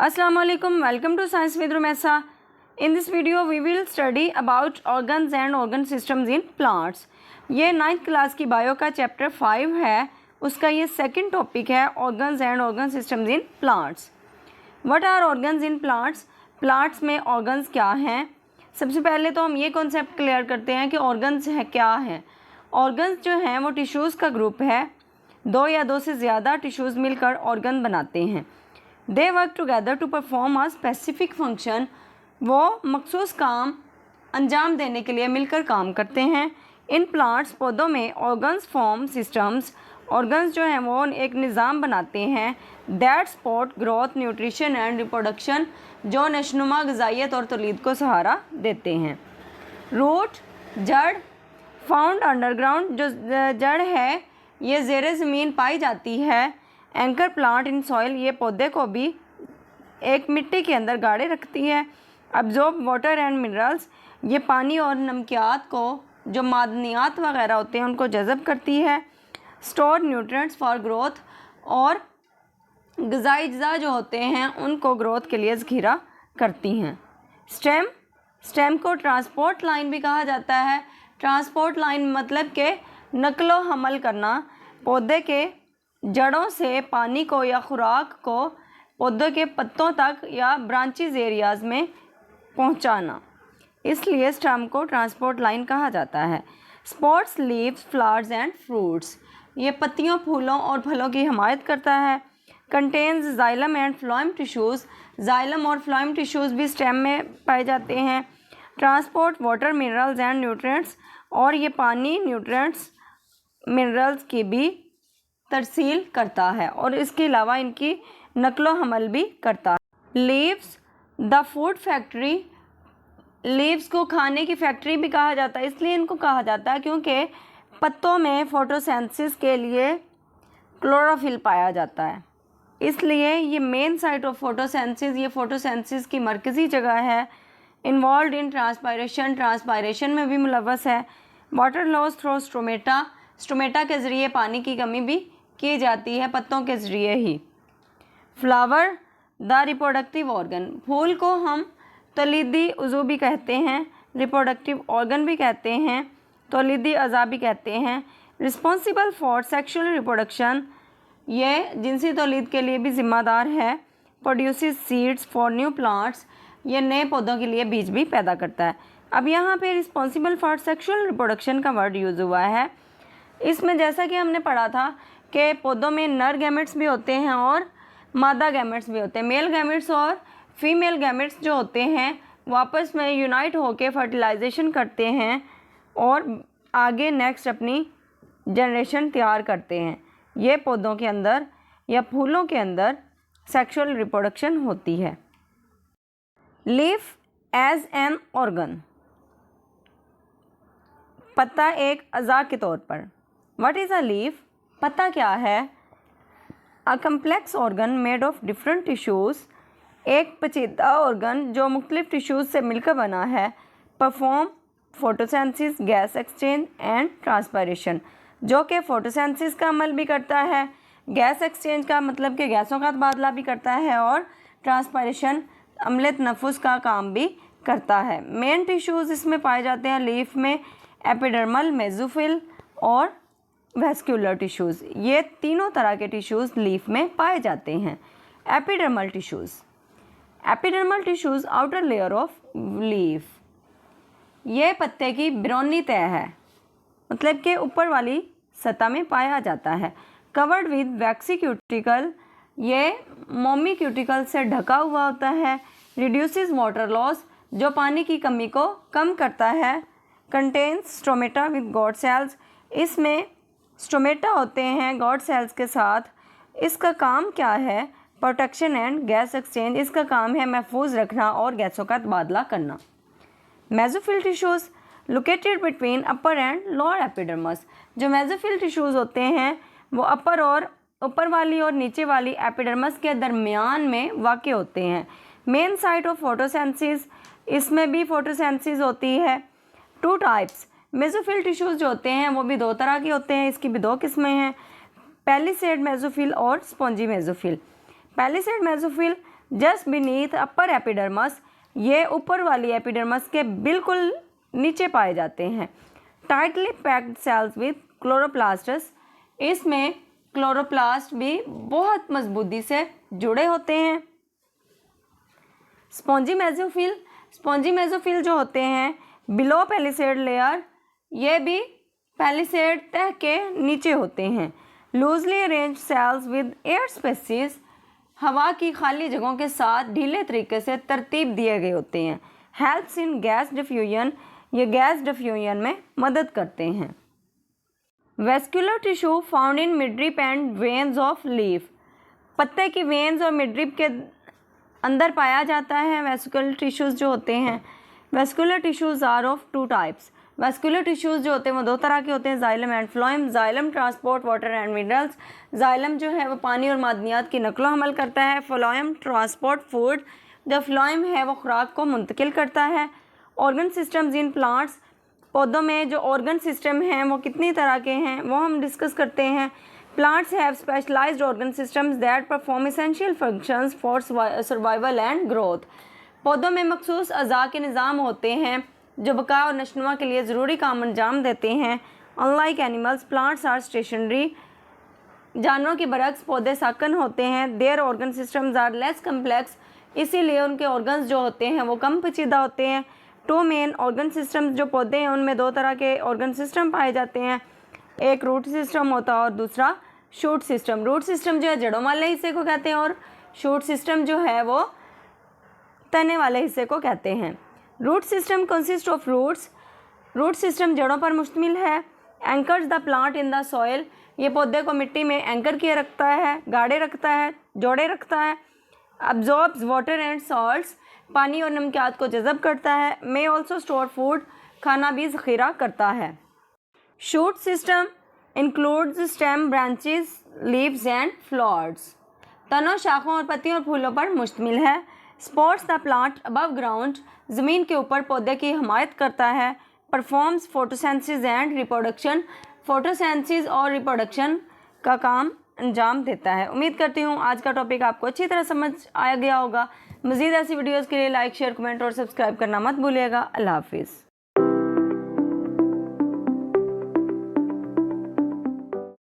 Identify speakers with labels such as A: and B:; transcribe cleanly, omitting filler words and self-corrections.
A: Assalamu alaikum, welcome to Science with Rumesa. In this video we will study about organs and organ systems in plants. ये 9th class की bio का chapter 5 है, उसका ये second topic है organs and organ systems in plants. What are organs in plants? Plants में organs क्या हैं? सबसे पहले तो हम ये कॉन्सेप्ट क्लियर करते हैं कि organs है क्या है. organs जो हैं वो टिश्यूज़ का ग्रुप है, दो या दो से ज़्यादा टिश्यूज़ मिलकर ऑर्गन बनाते हैं. They work together to perform a specific function. वो मखसूस काम अंजाम देने के लिए मिलकर काम करते हैं. इन प्लांट्स पौधों में ऑर्गन्स फॉर्म सिस्टम्स. ऑर्गन्स जो हैं वो एक निज़ाम बनाते हैं that support growth, nutrition and reproduction, जो नशोनुमा, ग़िज़ाइयत और तौलीद को सहारा देते हैं. रूट, जड़, फाउंड अंडरग्राउंड, जो जड़ है ये ज़ेरे ज़मीन पाई जाती है. एंकर प्लांट इन सॉइल, ये पौधे को भी एक मिट्टी के अंदर गाड़े रखती है. अब्जॉर्ब वाटर एंड मिनरल्स, ये पानी और नमकियात को, जो मादनियात वगैरह होते हैं उनको जज़ब करती है. स्टोर न्यूट्रिएंट्स फॉर ग्रोथ, और ग़िज़ाई अज्जा जो होते हैं उनको ग्रोथ के लिए ज़ख़ीरा करती हैं. स्टेम, स्टेम को ट्रांसपोर्ट लाइन भी कहा जाता है. ट्रांसपोर्ट लाइन मतलब कि नकलो हमल करना, पौधे के जड़ों से पानी को या खुराक को पौधे के पत्तों तक या ब्रांचेज एरियाज़ में पहुंचाना, इसलिए स्टेम को ट्रांसपोर्ट लाइन कहा जाता है. Sports, leaves, flowers and fruits, ये पत्तियों, फूलों और फलों की हिमायत करता है. Contains xylem and phloem tissues, xylem और फ्लोएम टिश्यूज़ भी स्टेम में पाए जाते हैं. Transport water, minerals and nutrients, और ये पानी, न्यूट्रिएंट्स, मिनरल्स की भी तरसील करता है और इसके अलावा इनकी नकलो हमल भी करता है. Leaves, the food factory, leaves को खाने की फैक्ट्री भी कहा जाता है. इसलिए इनको कहा जाता है क्योंकि पत्तों में फोटोसिंथेसिस के लिए क्लोरोफिल पाया जाता है, इसलिए ये मेन साइट ऑफ फोटोसिंथेसिस, ये फोटोसिंथेसिस की मरकज़ी जगह है. इन्वॉल्व इन ट्रांसपायरेशन, ट्रांसपायरेशन में भी मुलव्वस है. Water loss through stomata, stomata के ज़रिए पानी की कमी भी की जाती है, पत्तों के ज़रिए ही. फ्लावर, द रिप्रोडक्टिव ऑर्गन, फूल को हम तौलीदी उज़ू भी कहते हैं, रिप्रोडक्टिव ऑर्गन भी कहते हैं, तौलीदी अज़ा भी कहते हैं. रिस्पॉन्सिबल फॉर सेक्शुअल रिप्रोडक्शन, ये जिनसी तौलीद के लिए भी ज़िम्मेदार है. Produces seeds for new plants, ये नए पौधों के लिए बीज भी पैदा करता है. अब यहाँ पे रिस्पॉन्सिबल फॉर सेक्शुअल रिप्रोडक्शन का वर्ड यूज़ हुआ है. इसमें जैसा कि हमने पढ़ा था कि पौधों में नर गैमेट्स भी होते हैं और मादा गैमेट्स भी होते हैं. मेल गैमेट्स और फीमेल गैमेट्स जो होते हैं वो आपस में यूनाइट होकर फर्टिलाइजेशन करते हैं और आगे नेक्स्ट अपनी जनरेशन तैयार करते हैं. ये पौधों के अंदर या फूलों के अंदर सेक्सुअल रिप्रोडक्शन होती है. लीफ एज एन ऑर्गन, पत्ता एक अज़ा के तौर पर. What is a leaf? पत्ता क्या है? अ complex organ made of different tissues, एक पेचीदा ऑर्गन जो मुख्तलिफ टिश्यूज़ से मिलकर बना है. Perform photosynthesis, gas exchange and transpiration, जो कि फोटोसिंथेसिस का अमल भी करता है, गैस एक्सचेंज का मतलब कि गैसों का तबादला भी करता है, और ट्रांसपायरेशन अमले तनफ़ुस का काम भी करता है. मेन टिश्यूज़ इसमें पाए जाते हैं लीफ में एपिडर्मल, मेसोफिल और वेस्क्यूलर टिश्यूज़. ये तीनों तरह के टिश्यूज़ लीफ में पाए जाते हैं. Epidermal tissues, epidermal tissues outer layer of leaf, ये पत्ते की बिरोनी तह है, मतलब कि ऊपर वाली सतह में पाया जाता है. कवर्ड विद वैक्सी क्यूटिकल, ये मोमी क्यूटिकल से ढका हुआ होता है. रिड्यूसेस वाटर लॉस, जो पानी की कमी को कम करता है. Contains stomata with guard cells, इसमें स्टोमेटा होते हैं गॉड सेल्स के साथ. इसका काम क्या है? प्रोटेक्शन एंड गैस एक्सचेंज, इसका काम है महफूज रखना और गैसों का तबादला करना. Mesophyll tissues located between upper and lower epidermis, जो मेसोफिल टिश्यूज़ होते हैं वो अपर और ऊपर वाली और नीचे वाली एपिडर्मस के दरमियान में वाक़ होते हैं. मेन साइट ऑफ फोटोसिंथेसिस, इसमें भी फोटोसिंथेसिस होती है. टू टाइप्स, मेसोफिल टिश्यूज़ जो होते हैं वो भी दो तरह के होते हैं, इसकी भी दो किस्में हैं, पैलिसेड मेसोफिल और spongy mesophyll. Palisade mesophyll just beneath upper epidermis, ये ऊपर वाली एपिडर्मस के बिल्कुल नीचे पाए जाते हैं। टाइटली पैक्ड सेल्स विद क्लोरोप्लास्टस, इसमें क्लोरोप्लास्ट भी बहुत मजबूती से जुड़े होते हैं। स्पॉन्जी मेसोफिल, स्पॉन्जी मेसोफिल जो होते हैं बिलो पैलिसेड लेयर, ये भी पैलिसेड तह के नीचे होते हैं। Loosely arrange cells with air spaces, हवा की खाली जगहों के साथ ढीले तरीके से तरतीब दिए गए होते हैं। हेल्प्स इन गैस डिफ्यूजन, ये गैस डिफ्यूजन में मदद करते हैं। Vascular tissue found in midrib and veins of leaf, पत्ते की वेन्स और मिडरिप के अंदर पाया जाता है वेस्कुलर टिश्यूज़ जो होते हैं। Vascular tissues are of two types, vascular tissues जो होते हैं वो दो तरह के होते हैं, xylem and phloem. Xylem transport water and minerals, xylem जो है वो पानी और मादनियात की नकलो हमल करता है। फ्लोएम ट्रांसपोर्ट फूड, जब फ्लोएम है वो खुराक को मुंतकिल करता है। ऑर्गन सिस्टम्स इन प्लांट्स, पौधों में जो ऑर्गन सिस्टम हैं वो कितनी तरह के हैं वो हम डिस्कस करते हैं। Plants have specialised organ systems that perform essential functions for survival and growth, पौधों में मखसूस अज़ा के निज़ाम होते हैं जो बका और नशनुमा के लिए ज़रूरी काम अंजाम देते हैं। Unlike animals, plants are stationary, जानवरों के बरक्स पौधे साकन होते हैं। Their organ systems are less complex, इसीलिए उनके ऑर्गन्स जो होते हैं वो कम पेचीदा होते हैं। टू मेन ऑर्गन सिस्टम्स, जो पौधे हैं उनमें दो तरह के ऑर्गन सिस्टम पाए जाते हैं, एक रूट सिस्टम होता है और दूसरा शूट सिस्टम। रूट सिस्टम जो है जड़ों वाले हिस्से को कहते हैं और शूट सिस्टम जो है वो तने वाले हिस्से को कहते हैं। Root system consist of roots, root system जड़ों पर मुश्तमिल है। Anchors the plant in the soil, ये पौधे को मिट्टी में एंकर किए रखता है, गाड़े रखता है, जोड़े रखता है। अब्जॉर्ब्स वाटर एंड सॉल्ट्स, पानी और नमकियात को जज़ब करता है। मे ऑल्सो स्टोर फूड, खाना भी ज़ख़ीरा करता है। Shoot system includes stem, branches, leaves and flowers, तनों, शाखों और पत्तियों और फूलों पर मुश्तमिल है। Supports the plant above ground, ज़मीन के ऊपर पौधे की हमायत करता है। Performs photosynthesis and reproduction, photosynthesis और रिप्रोडक्शन का काम अंजाम देता है। उम्मीद करती हूँ आज का टॉपिक आपको अच्छी तरह समझ आ गया होगा। मज़ीद ऐसी वीडियोज़ के लिए लाइक, शेयर, कमेंट और सब्सक्राइब करना मत भूलिएगा। अल्लाह हाफिज़।